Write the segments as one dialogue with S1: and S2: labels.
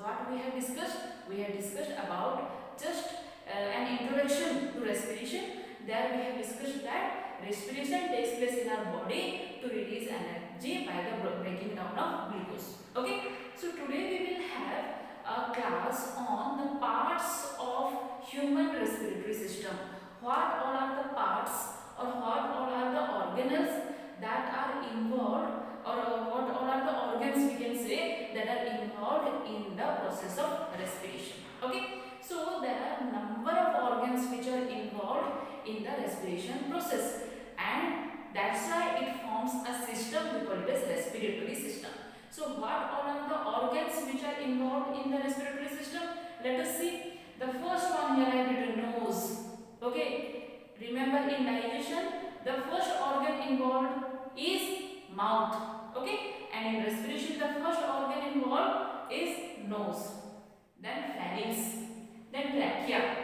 S1: what we have discussed? We have discussed about just an introduction to respiration. There we have discussed that respiration takes place in our body to release energy by the breaking down of glucose. Okay, so today we will have a class on the parts of human respiratory system. What all are the parts or what all are the organelles that are involved, or what all are the organs we can say that are involved in the process of respiration. Okay, so there are number of organs which are involved in the respiration process, and that's why it forms a system we call it as respiratory system. So what all are the organs which are involved in the respiratory system? Let us see. The first one here I have written nose. Okay, remember in digestion the first organ involved is mouth. Okay, and in respiration the first organ involved is nose, then pharynx, then trachea,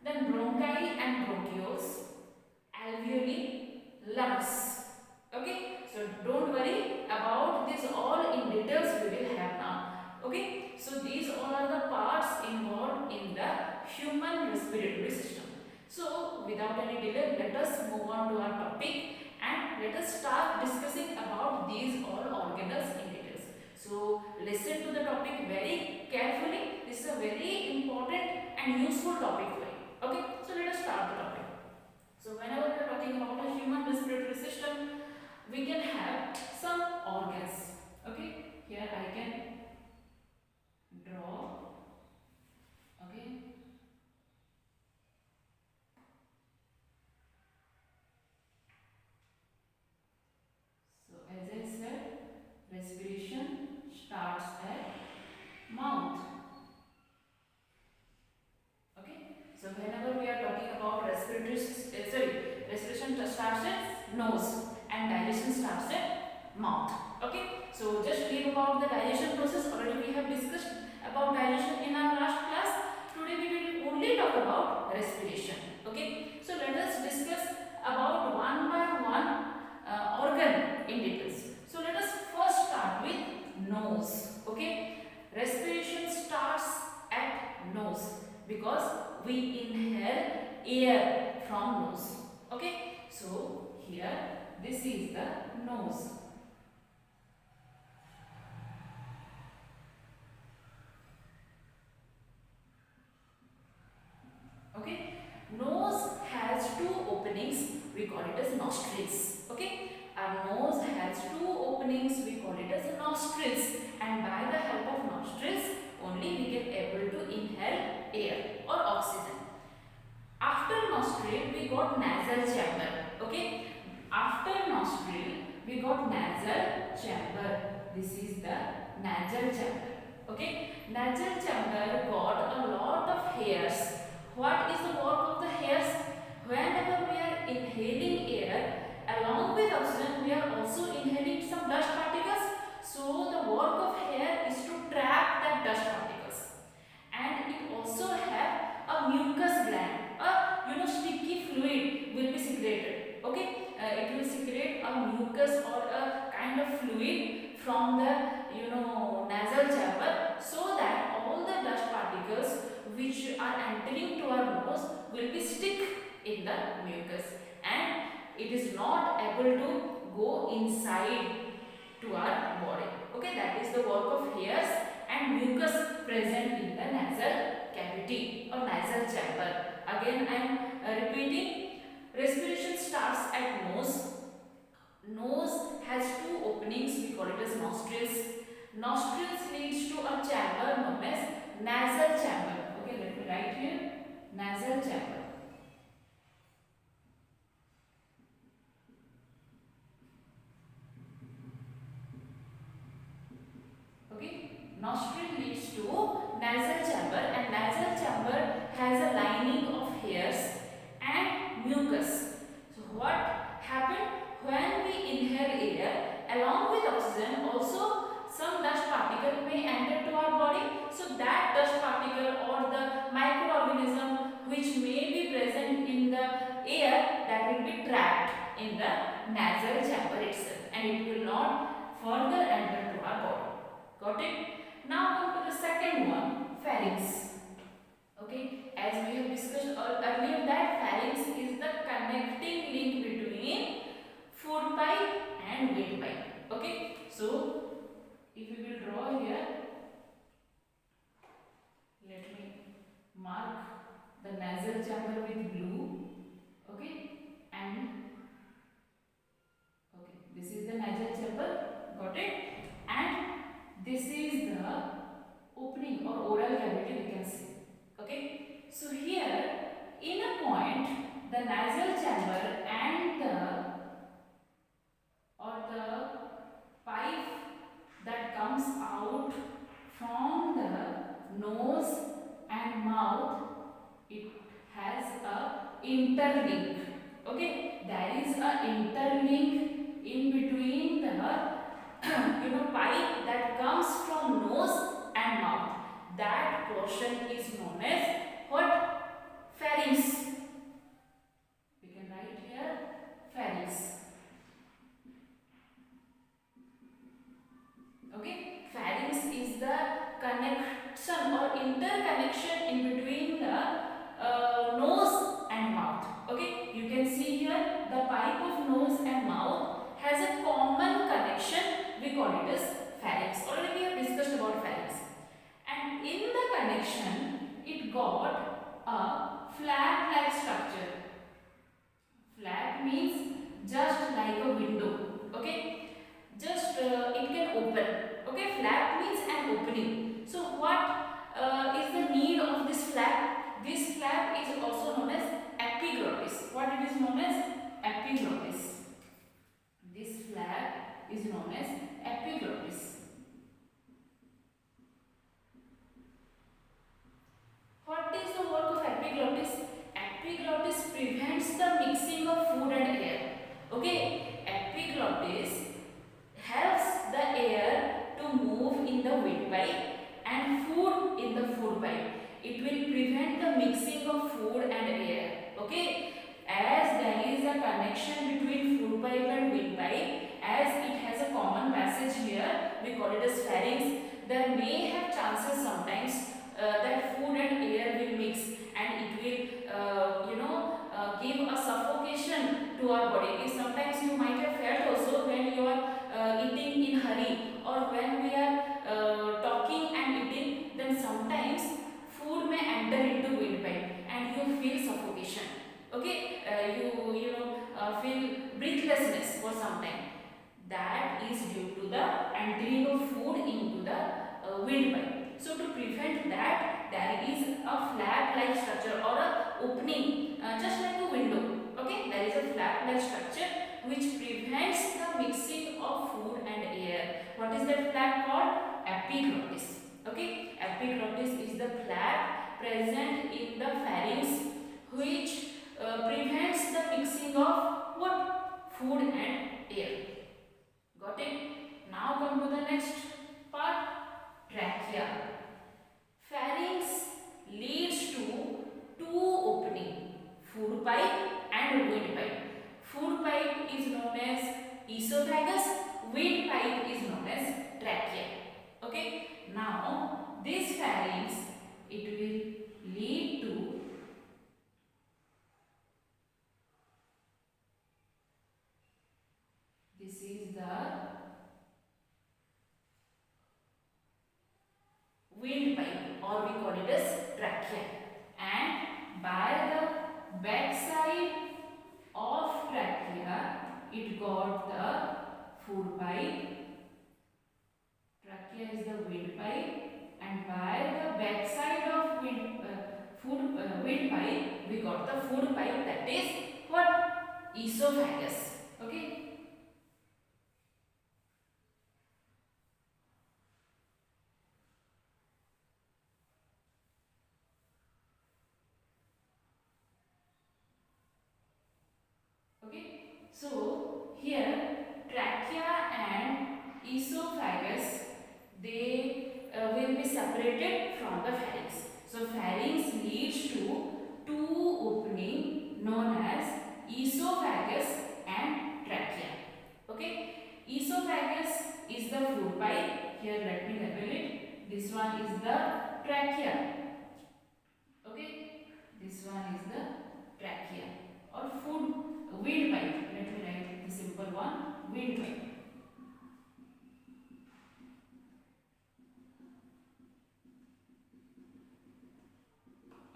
S1: then bronchi and bronchioles, alveoli, lungs. Okay, so don't worry about this all in details we will have now. Okay, so these all are the parts involved in the human respiratory system. So without any delay, let us move on to our topic and let us start discussing about these all organelles in details. So listen to the topic very carefully. This is a very important and useful topic for you. Okay, so let us start the topic. So whenever we are talking about a human respiratory system, we can have some organs. Okay, here I can draw. Okay. So as I said, respiration starts at mouth. Okay. So whenever we are talking about respiration starts at nose and digestion starts at mouth. Okay. So just read about the digestion process. Already we have discussed about digestion in our last class. Today we will only talk about respiration. Okay. So let us discuss about one by one organ in details. So let us first start with nose. Okay, respiration starts at nose because we inhale air from nose. Okay, so here this is the nose. Okay, nose has two openings, we call it as nostrils. Okay, our nose has two openings, we call it as nostrils, and by the help of nostrils only we can able to inhale air or oxygen. After nostril we got nasal chamber. Okay, after nostril we got nasal chamber. This is the nasal chamber. Okay, nasal chamber got a lot of hairs. What is the work of the hairs? Whenever we are inhaling air, along with oxygen, we are also inhaling some dust particles. So the work of hair is to trap that dust particles, and it also have a mucus gland. A sticky fluid will be secreted. Okay, it will secrete a mucus or a kind of fluid from the nasal chamber, so that all the dust particles which are entering to our nose will be stick in the mucus, and it is not able to go inside to our body. Okay, that is the work of hairs and mucus present in the nasal cavity or nasal chamber. Again I am repeating, respiration starts at nose. Nose has two openings, we call it as nostrils. Nostrils leads to a chamber known as nasal chamber. Okay, let me write here, nasal chamber. Okay, nostril leads to nasal chamber, and nasal chamber has a lining of hairs and mucus. So what happened when we inhale air along with oxygen, also some dust particle may enter to our body. So that dust particle or the microorganism which may be present in the air, that will be trapped in the nasal chamber itself, and it will not further enter to our body. Got it? Now come to the second pharynx. Okay, as we have discussed earlier that pharynx is the connecting link between food pipe and windpipe. Okay, so if we will draw here, let me mark the nasal chamber with blue. Okay, and okay, this is the nasal chamber, got it, and this is the opening or oral cavity we can see. Okay, so here in a point the nasal chamber and the pipe that comes out from the nose and mouth, it has a interlink. Okay, there is a interlink in between the pipe that comes from nose and mouth. That portion is known as what? Pharynx. We can write here pharynx. Okay, pharynx is the connection or interconnection in between the nose and mouth. Okay, you can see here the pipe of nose and mouth has a common connection. We call it as pharynx. Already we have discussed about pharynx. And in the connection, it got a flap-like structure. Flap means just like a window. Okay, just it can open. Okay, flap means an opening. So what is the need of this flap? This flap is also known as epiglottis. What it is known as? Epiglottis. This flap is known as epiglottis. What is the work of epiglottis? Epiglottis prevents the mixing of food and air. Okay, epiglottis helps the air to move in the windpipe and food in the food pipe. It will prevent the mixing of food and air. Okay, as there is a connection between food pipe and windpipe, as it has a common passage here, we call it as pharynx. There may have chances sometimes that food and air will mix, and it will give a suffocation to our body. If sometimes you might have felt also when you are eating in hurry, or when we are talking and eating, then sometimes food may enter into windpipe and you feel suffocation. Okay, you feel breathlessness for some time. That is due to the entering of food into the windpipe. So to prevent that, there is a flap-like structure or a opening, just like a window. Okay, there is a flap-like structure which prevents the mixing of food and air. What is that flap called? Epiglottis. Okay, epiglottis is the flap present in the pharynx which prevents the mixing of what? Food and air. Got it? Now come to the next part, trachea. Pharynx leads to two opening, food pipe and windpipe. Food pipe is known as esophagus, windpipe is known as trachea. Okay, now this pharynx, it will lead to this is the windpipe, or we call it as trachea, and by the back side of trachea it got the food pipe. Trachea is the windpipe, and by the back side of windpipe we got the food pipe, that is what? Esophagus. Okay. So here trachea and esophagus, they will be separated from the pharynx. So pharynx leads to two opening known as esophagus and trachea. Okay, esophagus is the food pipe. Here let me label it. This one is the trachea. Okay, this one is the trachea or food windpipe. Let me write the simple one, windpipe.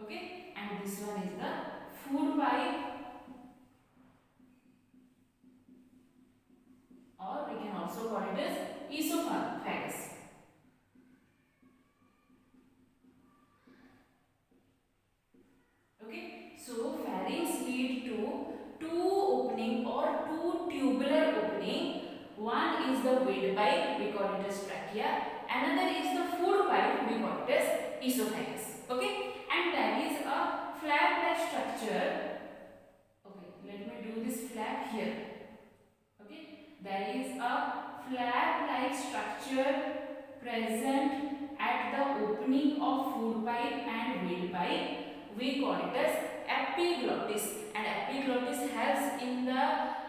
S1: Okay, and this one is the food pipe, or we can also call it as esophagus. Okay, so pharynx lead to two opening or two tubular opening. One is the windpipe, we call it as trachea. Another is the food pipe, we call it as esophagus. Okay, and there is a flap-like structure. Okay, let me do this flap here. Okay, there is a flap-like structure present at the opening of food pipe and windpipe. We call it as epiglottis, and epiglottis helps in the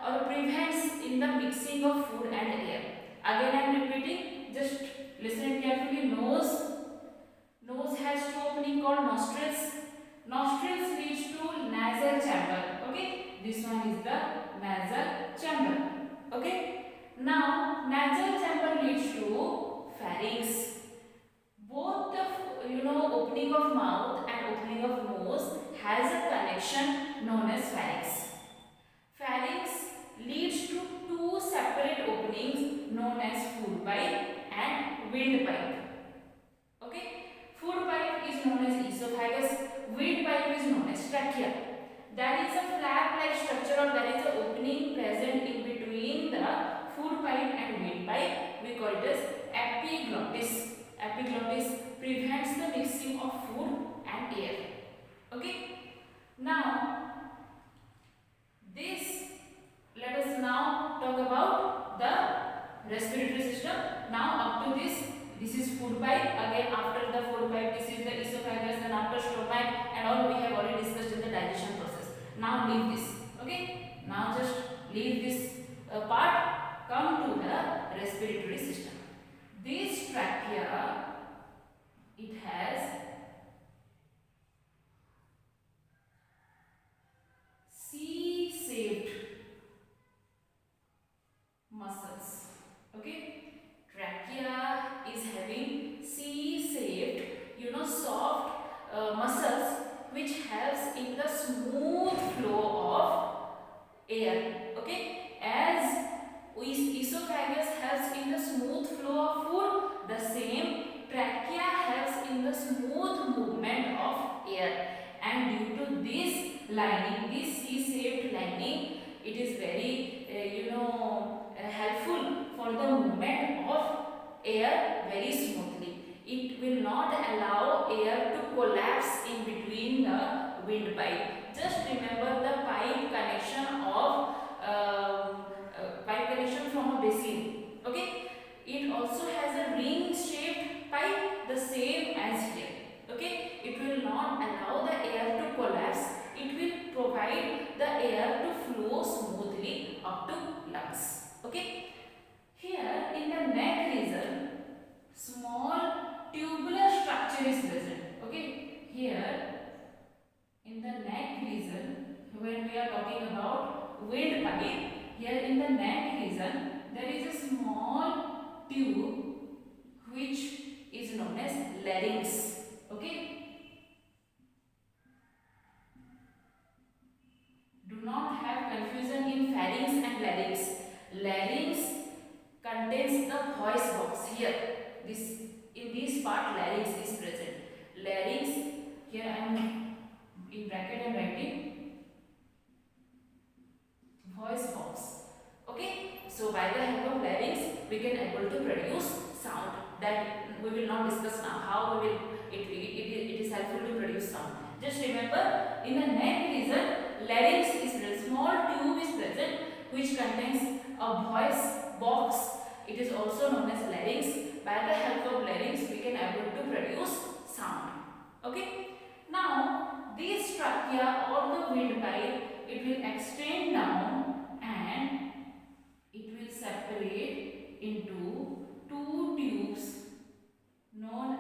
S1: or prevents in the mixing of food and air. Again I am repeating, just listen carefully. Nose has two opening called nostrils. Nostrils leads to nasal chamber. Okay, this one is the nasal chamber. Okay, now nasal chamber leads to pharynx. Both the opening of mouth and opening of nose has a connection known as pharynx. Pharynx leads to two separate openings known as food pipe and windpipe. Okay, food pipe is known as esophagus, windpipe is known as trachea. There is a flap-like structure, or there is an opening present in between the food pipe and windpipe. We call it as epiglottis. Epiglottis prevents the mixing of food and air. Okay. Now, let us now talk about the respiratory system. Now, up to this is food pipe. Again, after the food pipe, this is the esophagus, then after stomach, and all we have already discussed in the digestion process. Now, leave this. Okay. Now, just leave this part. Come to the respiratory system. This trachea, it has C-shaped muscles. Okay, trachea is having C-shaped, soft muscles which helps in the smooth flow of air. Okay, as esophagus helps in the smooth flow of food, the same trachea helps in the smooth movement of air. And due to this lining, this C-shaped lining, it is very helpful for the movement of air very smoothly. It will not allow air to collapse in between the windpipe. Just remember the pipe connection from a basin. Okay, it also has a ring-shaped pipe, the same as here. Okay, it will not allow the air to collapse. It will provide the air to flow smoothly up to lungs. Okay, here in the neck region, small tubular structure is present. Okay, here in the neck region, when we are talking about windpipe, here in the neck region, there is a small tube which is known as larynx. Okay, do not have confusion in pharynx and larynx. Larynx contains the voice box. Here, in this part, larynx is present. Larynx, here I am in bracket I am writing voice box. Okay, so by the help of larynx, we can able to produce sound. That we will not discuss now. How we will it is helpful to produce sound. Just remember, in the neck region, larynx is present. Small tube is present which contains a voice box. It is also known as larynx. By the help of larynx, we can able to produce sound. Okay. Now, this trachea or the windpipe, it will extend down and it will separate into two tubes known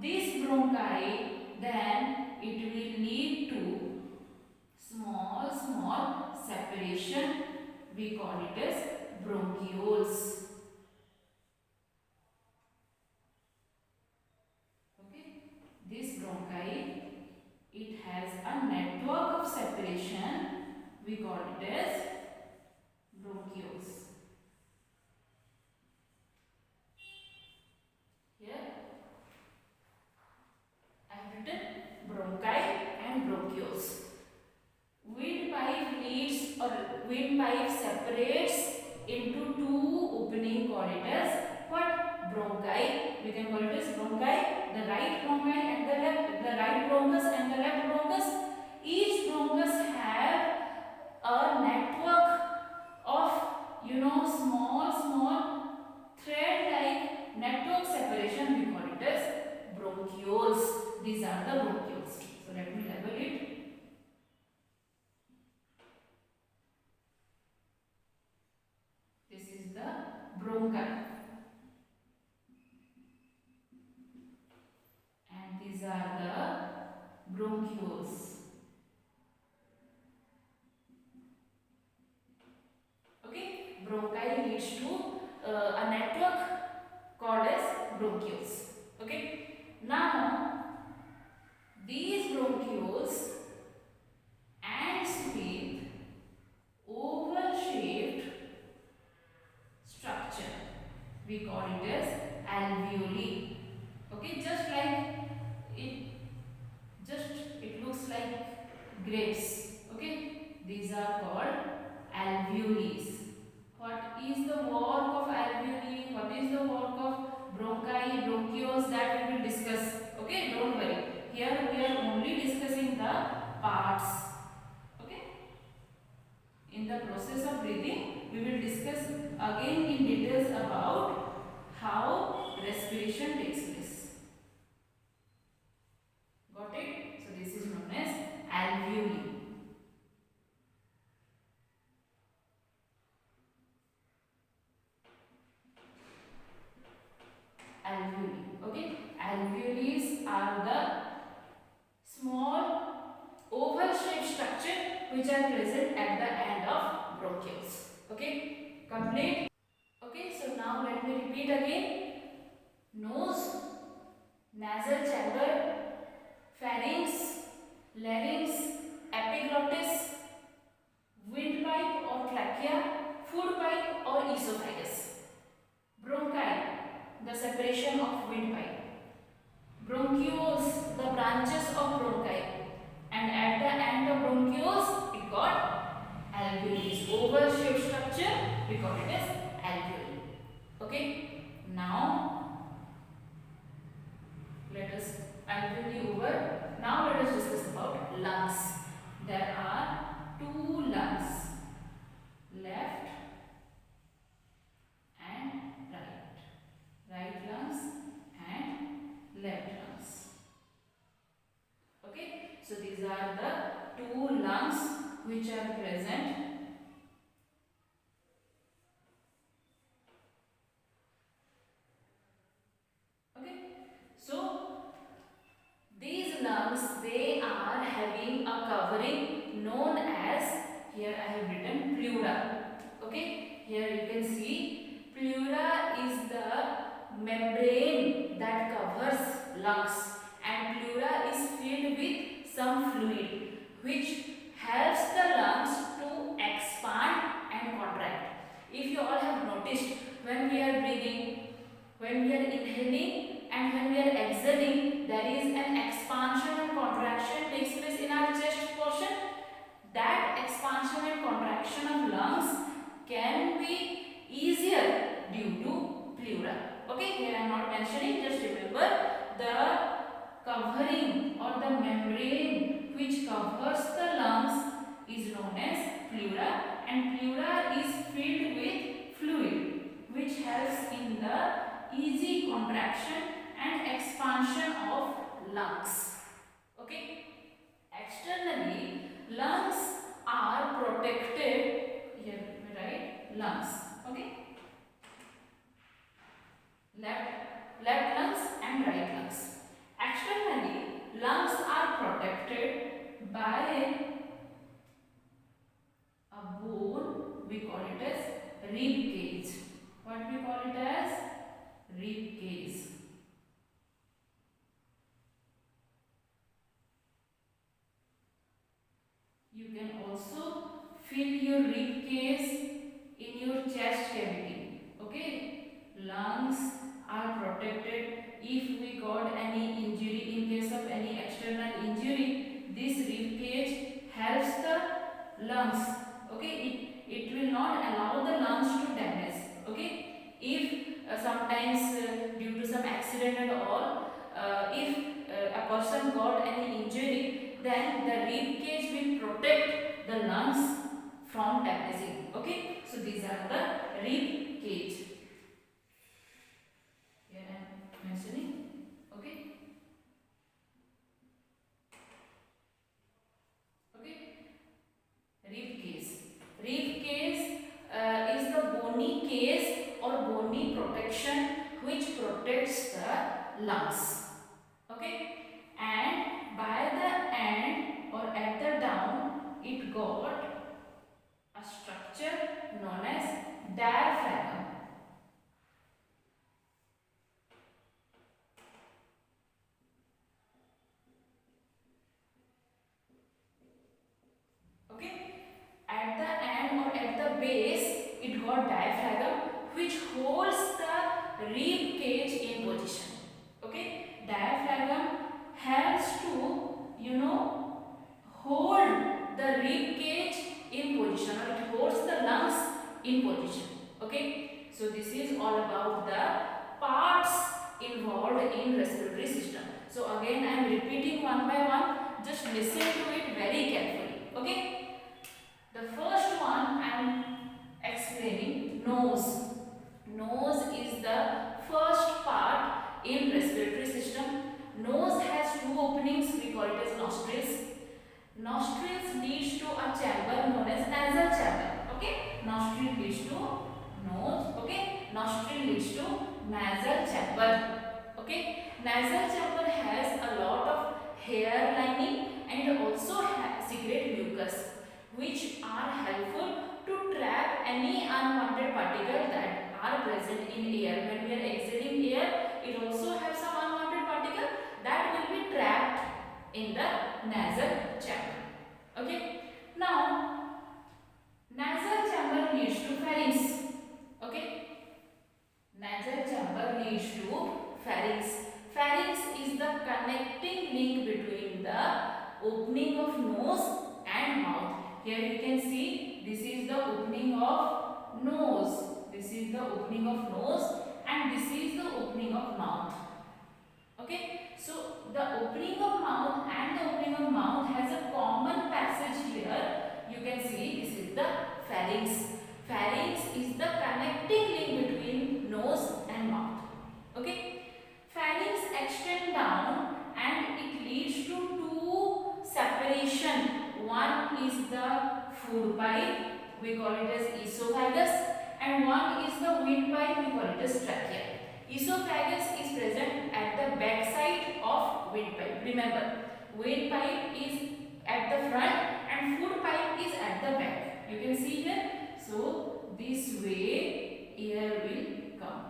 S1: This bronchi then it will lead to small separation. We call it as bronchioles. Okay, this bronchi it has a network of separation. We call it as bronchioles. Here I have written bronchi and bronchioles. Windpipe separates into two opening corridors. What? Bronchi. We can call it as bronchi. The right bronchi and the left, the right bronchus and the left bronchus. Each bronchus have a network of small thread-like network separation. We call it as bronchioles. These are the bronchioles. So let me label it. This is the bronchi. And these are the bronchioles. Okay, bronchi leads to a network called as bronchioles. Okay, now these bronchioles ends with oval shaped structure. We call it as alveoli. Okay, it looks like grapes. Okay, these are called alveoles. What is the work of alveoli? What is the work of bronchi, bronchioles, that we will discuss. Okay, don't worry. Here we are only discussing the parts. Okay. In the process of breathing, we will discuss again in details about how respiration takes place. Got it? So this is known as alveoli. Alveoli. Okay, alveoles are the small oval shaped structure which are present at the end of bronchioles. Okay, complete. Okay, so now let me repeat again. Nose, nasal chamber, pharynx, larynx, epiglottis, windpipe or trachea, food pipe or esophagus. Bronchi, the separation of windpipe. Bronchioles, the branches of bronchi. And at the end of bronchioles, it got alveoli. Oval shaped structure, we call it as alveoli. Okay, now let us alveoli over. Now let us discuss about lungs. There are two lungs, left and right. Right lungs and left lungs. Okay, so these are the two lungs which are present. Okay, so these lungs, they are having a covering known as, here I have written pleura. Okay, here you can see pleura is the membrane that covers lungs, and pleura is filled with some fluid which helps the lungs to expand and contract. If you all have noticed, when we are breathing, when we are inhaling and when we are exhaling, there is an expansion and contraction takes place in our chest portion. That expansion and contraction of lungs can be easier due to pleura. Okay, here I am not mentioning, just remember the covering or the membrane which covers the lungs is known as pleura, and pleura is filled with fluid which helps in the easy contraction and expansion of lungs. Okay, externally lungs are protected. Here we write lungs. Okay, left lungs and right lungs. You can also fill your rib cage in your chest cavity. Okay, lungs are protected. If we got any injury, in case of any external injury, this rib cage helps the lungs. Okay, it will not allow the lungs to damage. Okay, if sometimes due to some accident and all, if a person got any injury, then the rib cage will protect the lungs from damaging. Okay, so these are the rib cage. Here I am mentioning. Okay. Okay. Rib cage. Rib cage is the bony case or bony protection which protects the lungs. Okay, and by the end or at the down, it got a structure known as diaphragm. Okay, at the end or at the base, it got diaphragm which holds the rib cage in position. Okay, diaphragm helps to, hold the rib cage in position, or it holds the lungs in position. Okay, so this is all about the parts involved in respiratory system. So again I am repeating one by one, just listen to it very carefully. Okay, the first one I am explaining, nose. Nose is the first part in respiratory system. Nose has two openings, we call it as nostrils. Nostrils leads to a chamber known as nasal chamber. Okay, nostril leads to nose. Okay, nostril leads to nasal chamber. Okay, nasal chamber has a lot of hair lining and also secrete mucus, which are helpful to trap any unwanted particle that are present in air. When we are exhaling air, it also has some unwanted particle that will be trapped in the nasal chamber. Okay, now nasal chamber leads to pharynx. Okay, nasal chamber leads to pharynx. Pharynx is the connecting link between the opening of nose and mouth. Here you can see this is the opening of nose. This is the opening of nose and this is the opening of mouth. Okay, so the opening of mouth and the opening of mouth has a common passage here. You can see this is the pharynx. Pharynx is the connecting link between nose and mouth. Okay, pharynx extend down and it leads to two separation. One is the food pipe, we call it as esophagus, and one is the windpipe, we call it as trachea. Esophagus is present at the back side of windpipe. Remember, windpipe is at the front and food pipe is at the back. You can see here. So this way air will come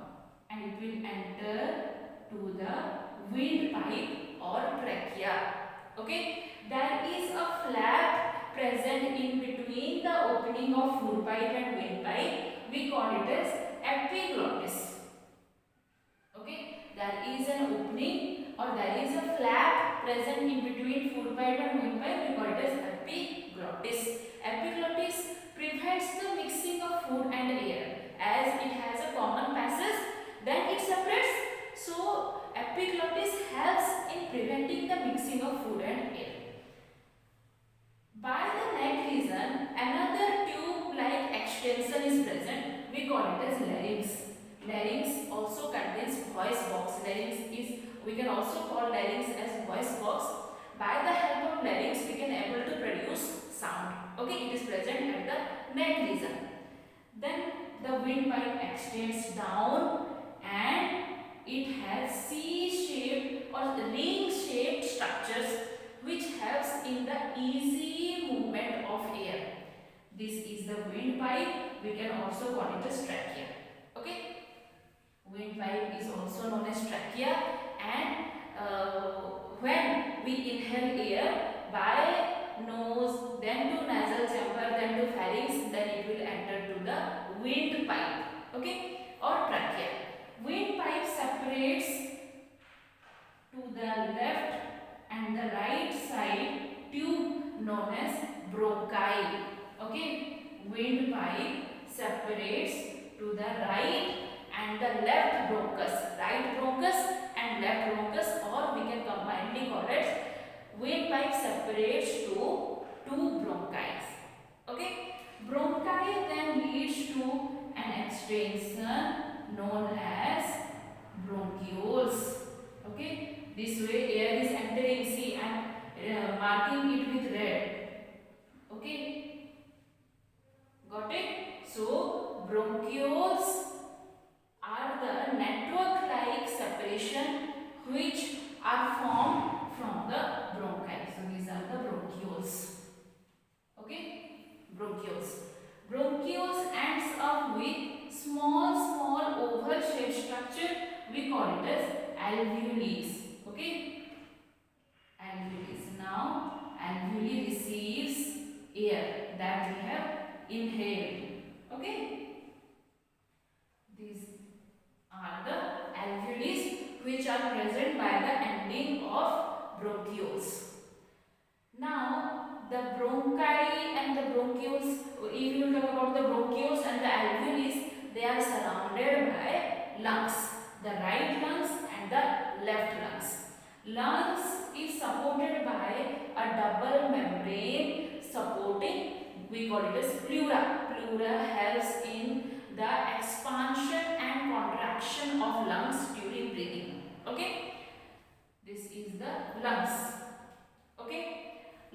S1: and it will enter to the windpipe or trachea. Okay, there is a flap present in between the opening of food pipe and windpipe. We call it as epiglottis. Okay, there is an opening or there is a flap present in between food pipe and windpipe. We call it as epiglottis. Epiglottis prevents the mixing of food and air, as it has a common passage. Then it separates. So epiglottis helps in preventing the mixing of food and air. By the neck region, another tube-like extension is present. We call it as larynx. Larynx also contains voice box. Larynx is, we can also call larynx as voice box. By the help of larynx, we can able to produce sound. Okay, it is present at the neck region. Then the windpipe extends down and it has C-shaped or ring-shaped structures which helps in the easy movement of air. This is the windpipe. We can also call it as trachea. Okay, windpipe is also known as trachea, and when we inhale air by nose, then to larynx, then it will enter to the windpipe, okay, or trachea. Windpipe separates to the left and the right side tube known as bronchi, okay. Windpipe separates to the right and the left bronchus, right bronchus and left bronchus, or we can combinedly call it windpipe separates to two bronchi, okay. Bronchi then leads to an extension known as bronchioles, okay. This way air is entering, see I am marking it with red, okay, got it. So bronchioles are the network like separation which are formed from the bronchi. So these are the bronchioles, okay, bronchioles. Bronchioles ends up with small oval shaped structure, we call it as alveoles, okay. Alveoles. Now alveoli receives air that we have inhaled, okay. These are the alveoles which are present by the ending of bronchioles. Now the bronchi and the bronchioles, if you talk about the bronchioles and the alveoles, they are surrounded by lungs, the right lungs and the left lungs. Lungs is supported by a double membrane supporting, we call it as pleura. Pleura helps in the expansion and contraction of lungs during breathing, okay. This is the lungs, okay.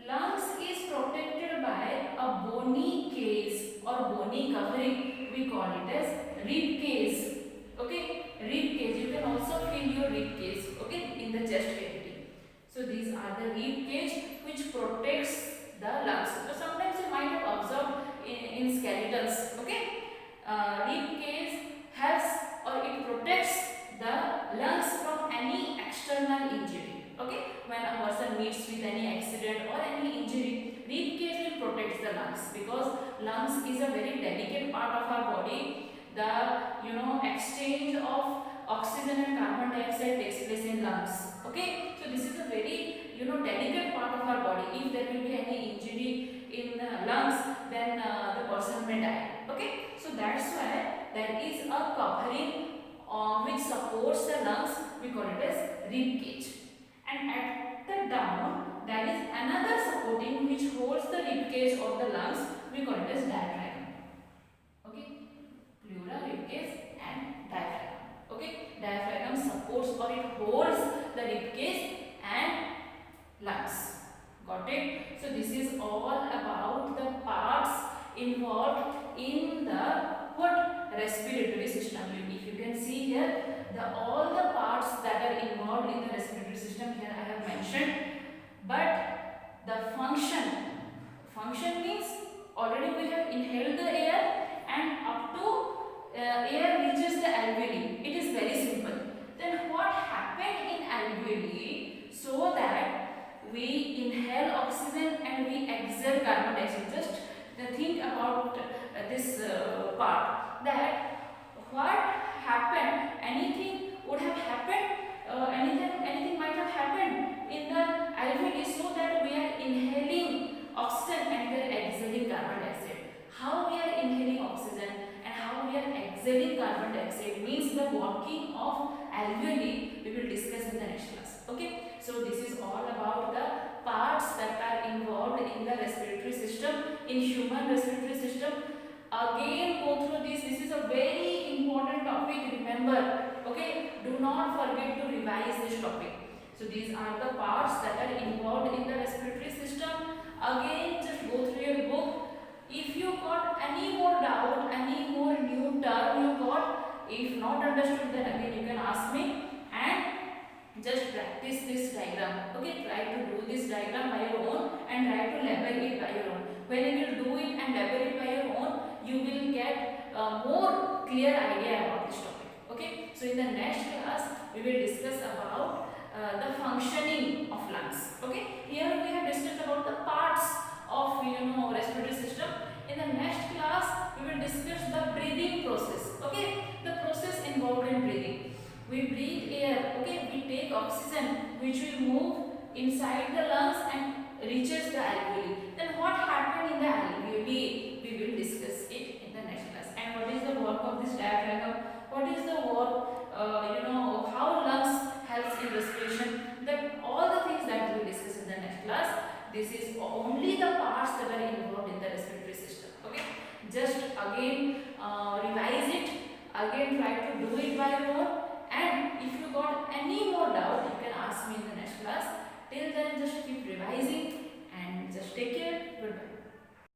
S1: Lungs is protected by a bony case or bony covering, we call it as rib cage, okay. Rib cage, you can also feel your rib cage, okay, in the chest cavity. So these are the rib cage which protects the lungs. So sometimes you might have observed in skeletons, okay. Rib cage helps or it protects the lungs from any external injury, okay. When a person meets with any accident or any injury, rib cage will protect the lungs, because lungs is a very delicate part of our body. The exchange of oxygen and carbon dioxide takes place in lungs, okay. So this is a very delicate part of our body. If there will be any injury in lungs, then the person may die, okay. So that's why there is a covering which supports the lungs, we call it as rib cage. And at the down there is another supporting which holds the rib cage or the lungs, we call it as diaphragm, okay. Pleura, rib cage and diaphragm, okay. Diaphragm supports or it holds the rib cage and lungs, got it. So this is all about the parts involved in the respiratory system. If you can see here, all the parts that are involved in the respiratory system here I have mentioned. But the function means already we have inhaled the air and up to air reaches the alveoli. It is very simple. Then what happened in alveoli so that we inhale oxygen and we exhale carbon dioxide? Just think about this part, that what happened, anything would have happened, anything might have happened in the alveoli so that we are inhaling oxygen and we are exhaling carbon dioxide. How we are inhaling oxygen and how we are exhaling carbon dioxide means the working of alveoli we will discuss in the next class, okay. So this is all about the parts that are involved in the respiratory system, in human respiratory system. Again go through this is a very important topic, remember, okay. Do not forget to revise this topic. So these are the parts that are involved in the respiratory system. Again just go through your book. If you got any more doubt, any more new term you got, if not understood, then again you can ask me and just practice this diagram, okay. Try to do this diagram by your own and try to label it by your own. When you will do it and label it by your own, you will get a more clear idea about this topic, okay. So in the next class we will discuss about the functioning of lungs, okay. Here we have discussed about the parts of respiratory system. In the next oxygen which will move inside the lungs and reaches the alveoli. Then what happened in the alveoli? We will discuss it in the next class. And what is the work of this diaphragm? What is the work, how lungs helps in respiration? That all the things that we will discuss in the next class. This is only the parts that are involved in the respiratory system. Okay, just again revise it, again try to do it by your own, and if you got any more doubt you can ask me in the next class. Till then just keep revising and just take care. Goodbye.